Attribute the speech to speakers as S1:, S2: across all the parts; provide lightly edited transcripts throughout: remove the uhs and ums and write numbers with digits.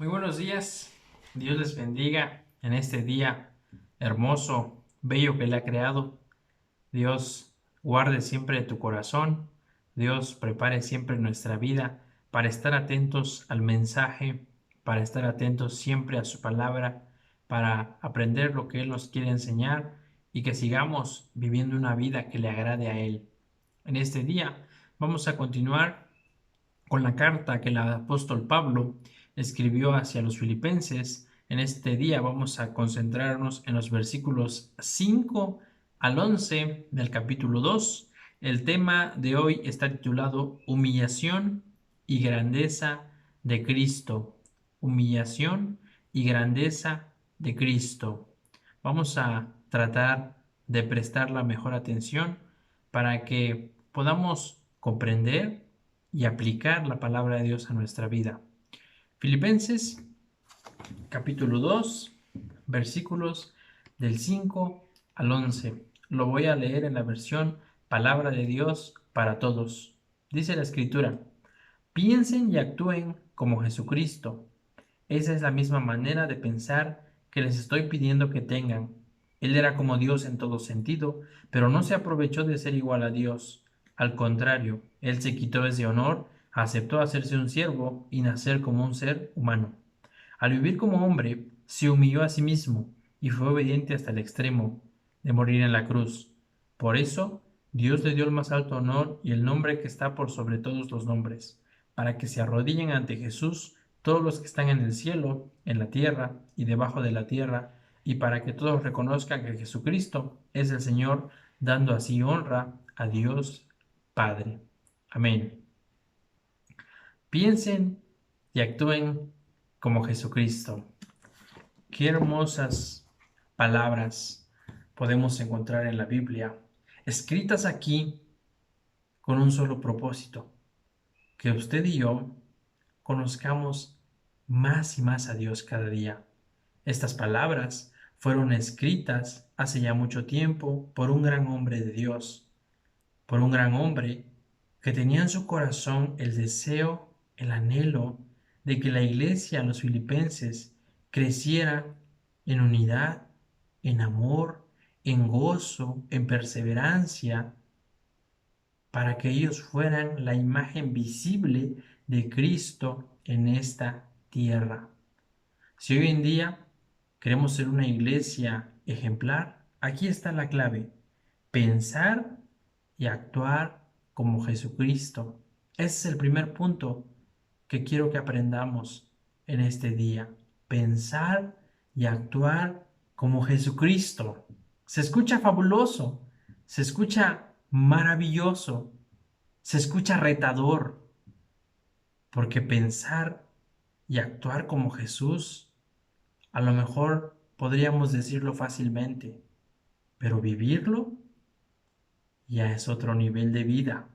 S1: Muy buenos días. Dios les bendiga en este día hermoso, bello que Él ha creado. Dios guarde siempre tu corazón. Dios prepare siempre nuestra vida para estar atentos al mensaje, para estar atentos siempre a su palabra, para aprender lo que Él nos quiere enseñar y que sigamos viviendo una vida que le agrade a Él. En este día vamos a continuar con la carta que el apóstol Pablo escribió hacia los filipenses. En este día vamos a concentrarnos en los versículos 5 al 11 del capítulo 2. El tema de hoy está titulado Humillación y grandeza de Cristo. Humillación y grandeza de Cristo. Vamos a tratar de prestar la mejor atención para que podamos comprender y aplicar la palabra de Dios a nuestra vida. Filipenses capítulo 2, versículos del 5 al 11. Lo voy a leer en la versión Palabra de Dios para todos. Dice la escritura: piensen y actúen como Jesucristo. Esa es la misma manera de pensar que les estoy pidiendo que tengan. Él era como Dios en todo sentido, pero no se aprovechó de ser igual a Dios. Al contrario, Él se quitó ese honor, aceptó hacerse un siervo y nacer como un ser humano. Al vivir como hombre, se humilló a sí mismo y fue obediente hasta el extremo de morir en la cruz. Por eso, Dios le dio el más alto honor y el nombre que está por sobre todos los nombres, para que se arrodillen ante Jesús todos los que están en el cielo, en la tierra y debajo de la tierra, y para que todos reconozcan que Jesucristo es el Señor, dando así honra a Dios Padre. Amén. Piensen y actúen como Jesucristo. Qué hermosas palabras podemos encontrar en la Biblia, escritas aquí con un solo propósito: que usted y yo conozcamos más y más a Dios cada día. Estas palabras fueron escritas hace ya mucho tiempo por un gran hombre de Dios, por un gran hombre que tenía en su corazón el deseo, el anhelo de que la iglesia, los filipenses, creciera en unidad, en amor, en gozo, en perseverancia, para que ellos fueran la imagen visible de Cristo en esta tierra. Si hoy en día queremos ser una iglesia ejemplar, aquí está la clave: pensar y actuar como Jesucristo. Ese es el primer punto que quiero que aprendamos en este día: pensar y actuar como Jesucristo. Se escucha fabuloso, se escucha maravilloso, se escucha retador, porque pensar y actuar como Jesús, a lo mejor podríamos decirlo fácilmente, pero vivirlo ya es otro nivel de vida.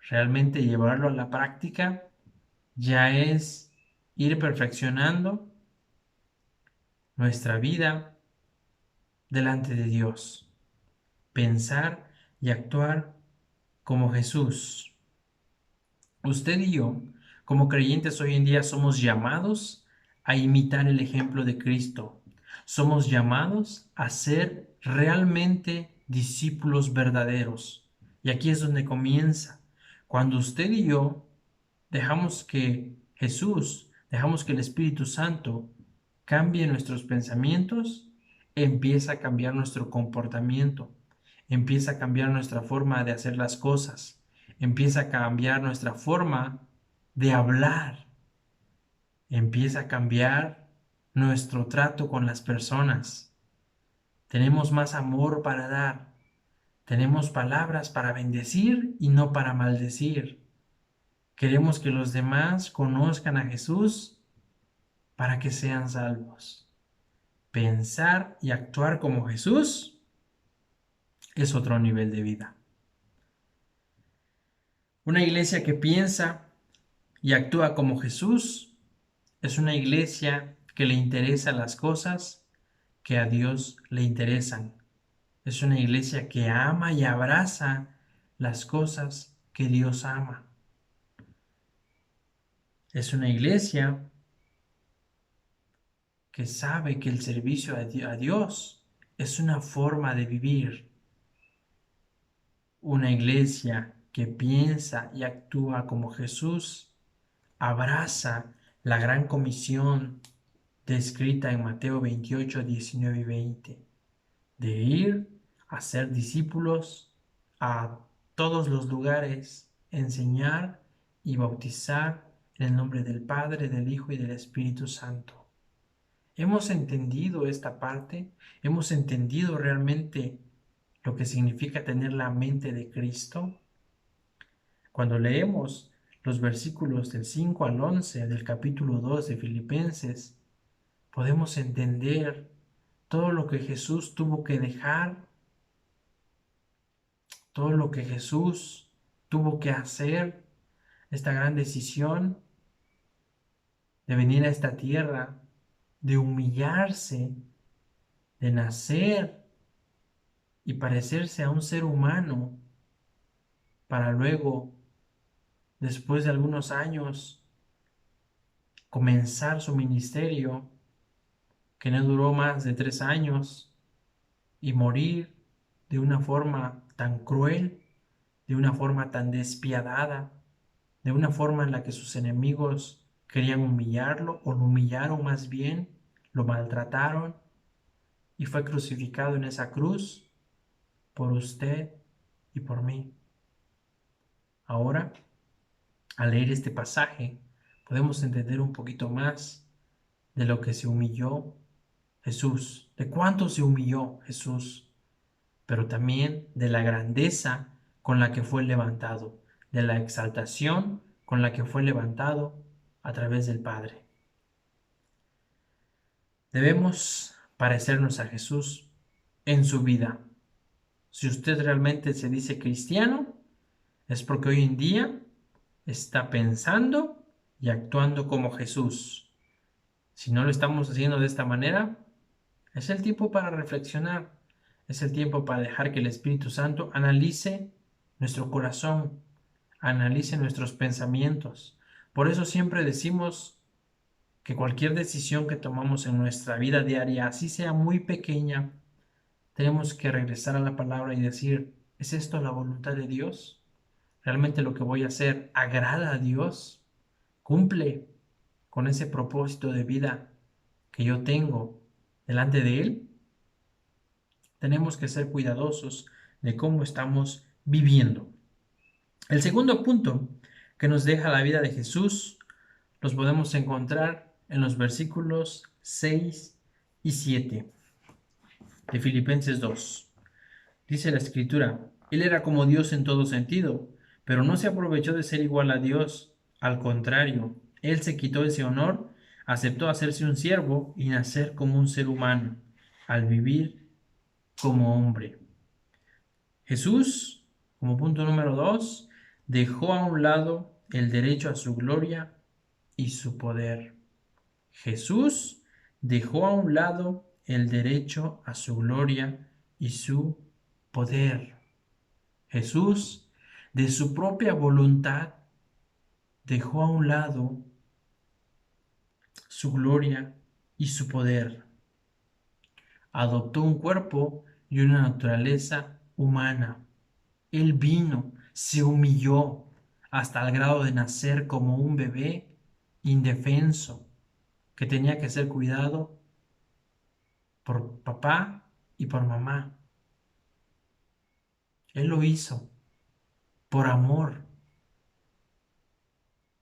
S1: Realmente llevarlo a la práctica ya es ir perfeccionando nuestra vida delante de Dios. Pensar y actuar como Jesús. Usted y yo, como creyentes hoy en día, somos llamados a imitar el ejemplo de Cristo. Somos llamados a ser realmente discípulos verdaderos. Y aquí es donde comienza. Cuando usted y yo dejamos que Jesús, dejamos que el Espíritu Santo cambie nuestros pensamientos, empieza a cambiar nuestro comportamiento, empieza a cambiar nuestra forma de hacer las cosas, empieza a cambiar nuestra forma de hablar, empieza a cambiar nuestro trato con las personas. Tenemos más amor para dar, tenemos palabras para bendecir y no para maldecir. Queremos que los demás conozcan a Jesús para que sean salvos. Pensar y actuar como Jesús es otro nivel de vida. Una iglesia que piensa y actúa como Jesús es una iglesia que le interesan las cosas que a Dios le interesan. Es una iglesia que ama y abraza las cosas que Dios ama. Es una iglesia que sabe que el servicio a Dios es una forma de vivir. Una iglesia que piensa y actúa como Jesús abraza la gran comisión descrita en Mateo 28, 19 y 20, de ir a ser discípulos a todos los lugares, enseñar y bautizar en el nombre del Padre, del Hijo y del Espíritu Santo. ¿Hemos entendido esta parte? ¿Hemos entendido realmente lo que significa tener la mente de Cristo? Cuando leemos los versículos del 5 al 11 del capítulo 2 de Filipenses, podemos entender todo lo que Jesús tuvo que dejar, todo lo que Jesús tuvo que hacer, esta gran decisión de venir a esta tierra, de humillarse, de nacer y parecerse a un ser humano, para luego, después de algunos años, comenzar su ministerio, que no duró más de 3 años, y morir de una forma tan cruel, de una forma tan despiadada, de una forma en la que sus enemigos querían humillarlo, o lo humillaron más bien, lo maltrataron, y fue crucificado en esa cruz por usted y por mí. Ahora, al leer este pasaje, podemos entender un poquito más de lo que se humilló Jesús, de cuánto se humilló Jesús, pero también de la grandeza con la que fue levantado, de la exaltación con la que fue levantado a través del Padre. Debemos parecernos a Jesús en su vida. Si usted realmente se dice cristiano, es porque hoy en día está pensando y actuando como Jesús. Si no lo estamos haciendo de esta manera, es el tiempo para reflexionar, es el tiempo para dejar que el Espíritu Santo analice nuestro corazón, analice nuestros pensamientos. Por eso siempre decimos que cualquier decisión que tomamos en nuestra vida diaria, así sea muy pequeña, tenemos que regresar a la palabra y decir, ¿es esto la voluntad de Dios? ¿Realmente lo que voy a hacer agrada a Dios? ¿Cumple con ese propósito de vida que yo tengo delante de Él? Tenemos que ser cuidadosos de cómo estamos viviendo. El segundo punto que nos deja la vida de Jesús los podemos encontrar en los versículos 6 y 7 de Filipenses 2. Dice la Escritura, Él era como Dios en todo sentido, pero no se aprovechó de ser igual a Dios. Al contrario, Él se quitó ese honor, aceptó hacerse un siervo y nacer como un ser humano, al vivir como hombre. Jesús, como punto número 2, dejó a un lado el derecho a su gloria y su poder. Jesús dejó a un lado el derecho a su gloria y su poder. Jesús, de su propia voluntad, dejó a un lado su gloria y su poder. Adoptó un cuerpo y una naturaleza humana. Él vino, se humilló hasta el grado de nacer como un bebé indefenso que tenía que ser cuidado por papá y por mamá. Él lo hizo por amor.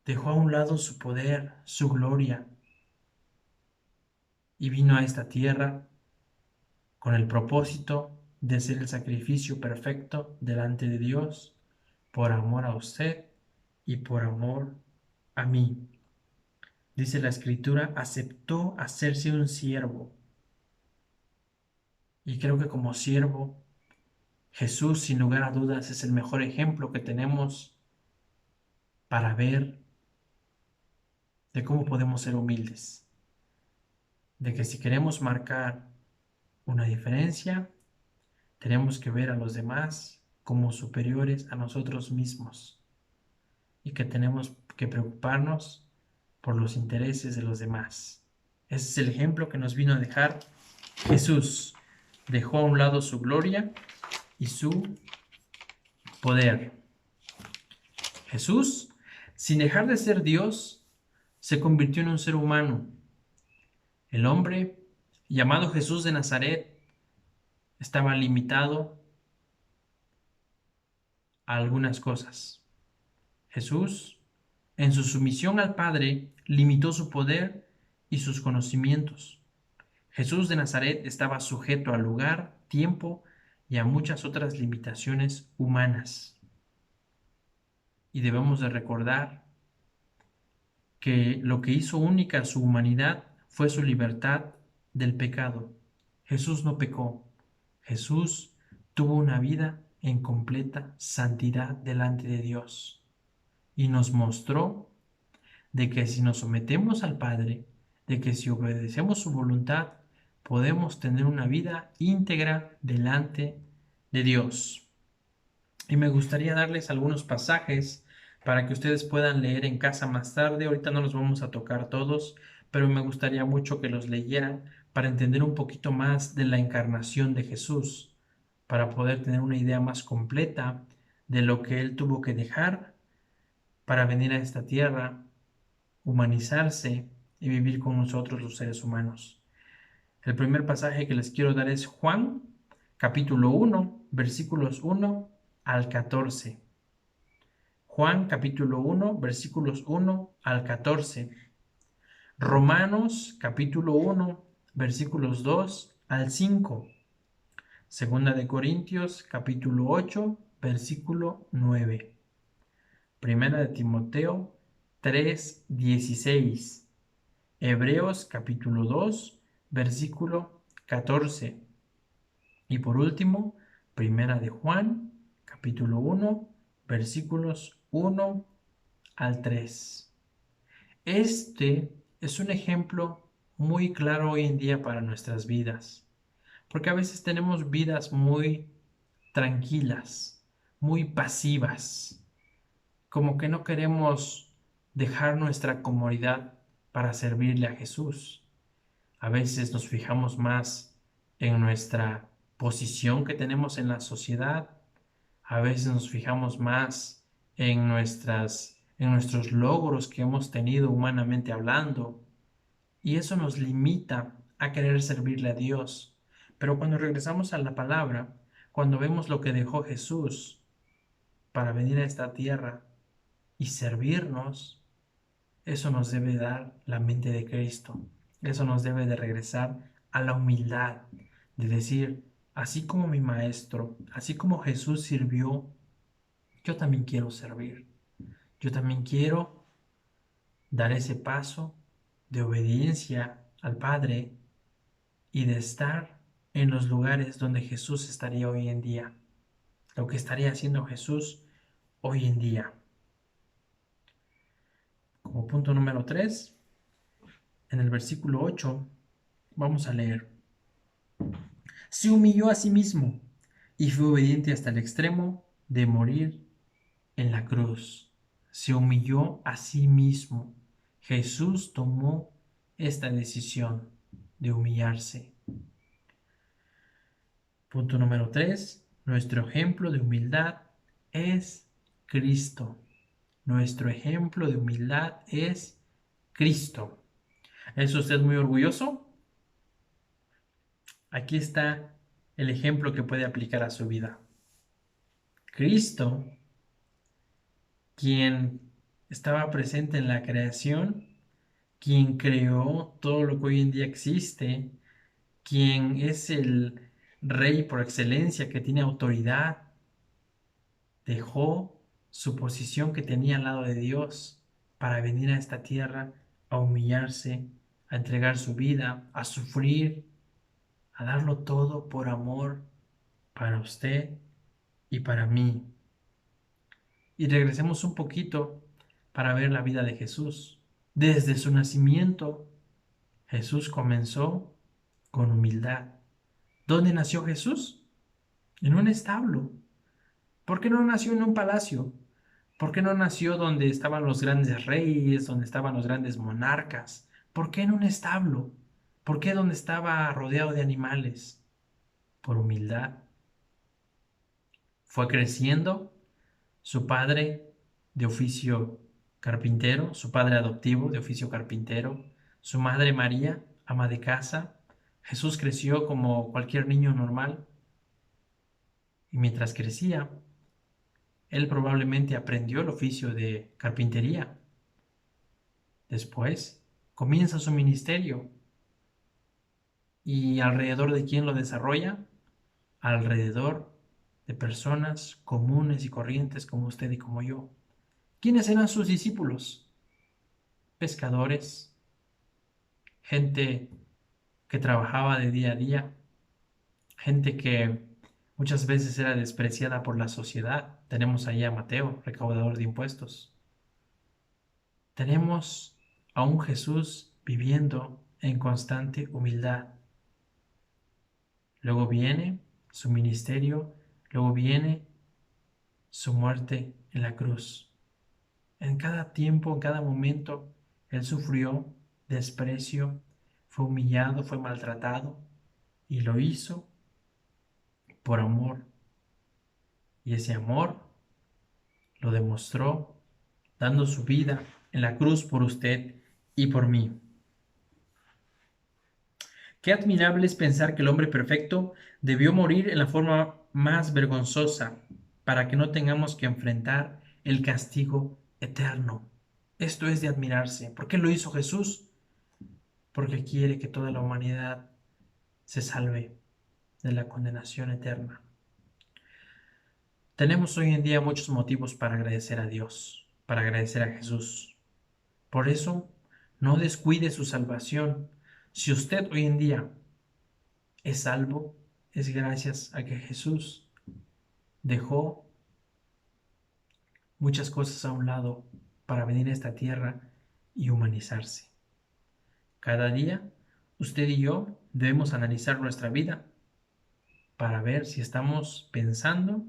S1: Dejó a un lado su poder, su gloria, y vino a esta tierra con el propósito de ser el sacrificio perfecto delante de Dios, por amor a usted y por amor a mí. Dice la Escritura, aceptó hacerse un siervo. Y creo que como siervo, Jesús, sin lugar a dudas, es el mejor ejemplo que tenemos para ver de cómo podemos ser humildes. De que si queremos marcar una diferencia, tenemos que ver a los demás como superiores a nosotros mismos. Y que tenemos que preocuparnos por los intereses de los demás. Ese es el ejemplo que nos vino a dejar Jesús. Dejó a un lado su gloria y su poder. Jesús, sin dejar de ser Dios, se convirtió en un ser humano. El hombre, llamado Jesús de Nazaret, estaba limitado a algunas cosas. Jesús, en su sumisión al Padre, limitó su poder y sus conocimientos. Jesús de Nazaret estaba sujeto al lugar, tiempo y a muchas otras limitaciones humanas. Y debemos de recordar que lo que hizo única su humanidad fue su libertad del pecado. Jesús no pecó. Jesús tuvo una vida en completa santidad delante de Dios y nos mostró de que si nos sometemos al Padre, de que si obedecemos su voluntad, podemos tener una vida íntegra delante de Dios. Y me gustaría darles algunos pasajes para que ustedes puedan leer en casa más tarde. Ahorita no los vamos a tocar todos, pero me gustaría mucho que los leyeran para entender un poquito más de la encarnación de Jesús, para poder tener una idea más completa de lo que Él tuvo que dejar para venir a esta tierra, humanizarse y vivir con nosotros los seres humanos. El primer pasaje que les quiero dar es Juan, capítulo 1, versículos 1 al 14. Juan, capítulo 1, versículos 1 al 14. Romanos, capítulo 1, versículos 2 al 5. Segunda de Corintios, capítulo 8, versículo 9. Primera de Timoteo 3, 16. Hebreos capítulo 2, versículo 14. Y por último, Primera de Juan, capítulo 1, versículos 1 al 3. Este es un ejemplo muy claro hoy en día para nuestras vidas, porque a veces tenemos vidas muy tranquilas, muy pasivas, como que no queremos dejar nuestra comodidad para servirle a Jesús. A veces nos fijamos más en nuestra posición que tenemos en la sociedad. A veces nos fijamos más en nuestros logros que hemos tenido humanamente hablando. Y eso nos limita a querer servirle a Dios. Pero cuando regresamos a la palabra, cuando vemos lo que dejó Jesús para venir a esta tierra y servirnos, eso nos debe dar la mente de Cristo. Eso nos debe de regresar a la humildad, de decir, así como mi maestro, así como Jesús sirvió, yo también quiero servir. Yo también quiero dar ese paso de obediencia al Padre y de estar en los lugares donde Jesús estaría hoy en día, lo que estaría haciendo Jesús hoy en día. Como punto número 3, en el versículo 8, vamos a leer. Se humilló a sí mismo y fue obediente hasta el extremo de morir en la cruz. Se humilló a sí mismo. Jesús tomó esta decisión de humillarse. Punto número 3. Nuestro ejemplo de humildad es Cristo. Nuestro ejemplo de humildad es Cristo. ¿Es usted muy orgulloso? Aquí está el ejemplo que puede aplicar a su vida. Cristo, quien estaba presente en la creación, quien creó todo lo que hoy en día existe, quien es el rey por excelencia que tiene autoridad, dejó su posición que tenía al lado de Dios para venir a esta tierra a humillarse, a entregar su vida, a sufrir, a darlo todo por amor para usted y para mí. Y regresemos un poquito para ver la vida de Jesús. Desde su nacimiento, Jesús comenzó con humildad. ¿Dónde nació Jesús? En un establo. ¿Por qué no nació en un palacio? ¿Por qué no nació donde estaban los grandes reyes, donde estaban los grandes monarcas? ¿Por qué en un establo? ¿Por qué donde estaba rodeado de animales? Por humildad. Fue creciendo, su padre de oficio carpintero, su padre adoptivo de oficio carpintero, su madre María, ama de casa. Jesús creció como cualquier niño normal y mientras crecía, él probablemente aprendió el oficio de carpintería. Después comienza su ministerio. ¿Y alrededor de quién lo desarrolla? Alrededor de personas comunes y corrientes como usted y como yo. ¿Quiénes eran sus discípulos? Pescadores, gente que trabajaba de día a día, gente que muchas veces era despreciada por la sociedad. Tenemos ahí a Mateo, recaudador de impuestos. Tenemos a un Jesús viviendo en constante humildad. Luego viene su ministerio, luego viene su muerte en la cruz. En cada tiempo, en cada momento, Él sufrió desprecio, fue humillado, fue maltratado y lo hizo por amor. Y ese amor lo demostró dando su vida en la cruz por usted y por mí. Qué admirable es pensar que el hombre perfecto debió morir en la forma más vergonzosa para que no tengamos que enfrentar el castigo eterno. Esto es de admirarse. ¿Por qué lo hizo Jesús? Porque quiere que toda la humanidad se salve de la condenación eterna. Tenemos hoy en día muchos motivos para agradecer a Dios, para agradecer a Jesús. Por eso, no descuide su salvación. Si usted hoy en día es salvo, es gracias a que Jesús dejó muchas cosas a un lado para venir a esta tierra y humanizarse. Cada día, usted y yo debemos analizar nuestra vida para ver si estamos pensando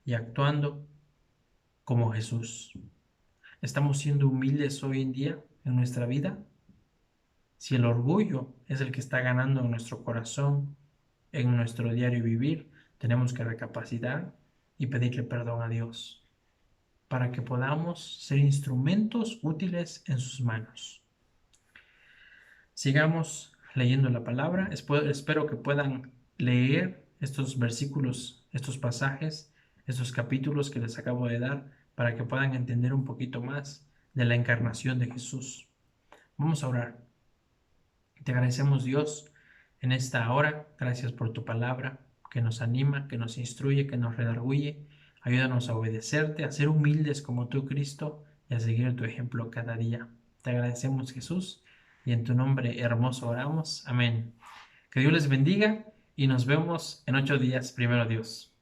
S1: y actuando como Jesús. ¿Estamos siendo humildes hoy en día en nuestra vida? Si el orgullo es el que está ganando en nuestro corazón, en nuestro diario vivir, tenemos que recapacitar y pedirle perdón a Dios para que podamos ser instrumentos útiles en sus manos. Sigamos leyendo la palabra. Espero que puedan leer estos versículos, estos pasajes, estos capítulos que les acabo de dar para que puedan entender un poquito más de la encarnación de Jesús. Vamos a orar. Te agradecemos, Dios, en esta hora. Gracias por tu palabra que nos anima, que nos instruye, que nos redarguye. Ayúdanos a obedecerte, a ser humildes como tú, Cristo, y a seguir tu ejemplo cada día. Te agradecemos, Jesús, y en tu nombre hermoso oramos. Amén. Que Dios les bendiga y nos vemos en 8 días, primero Dios.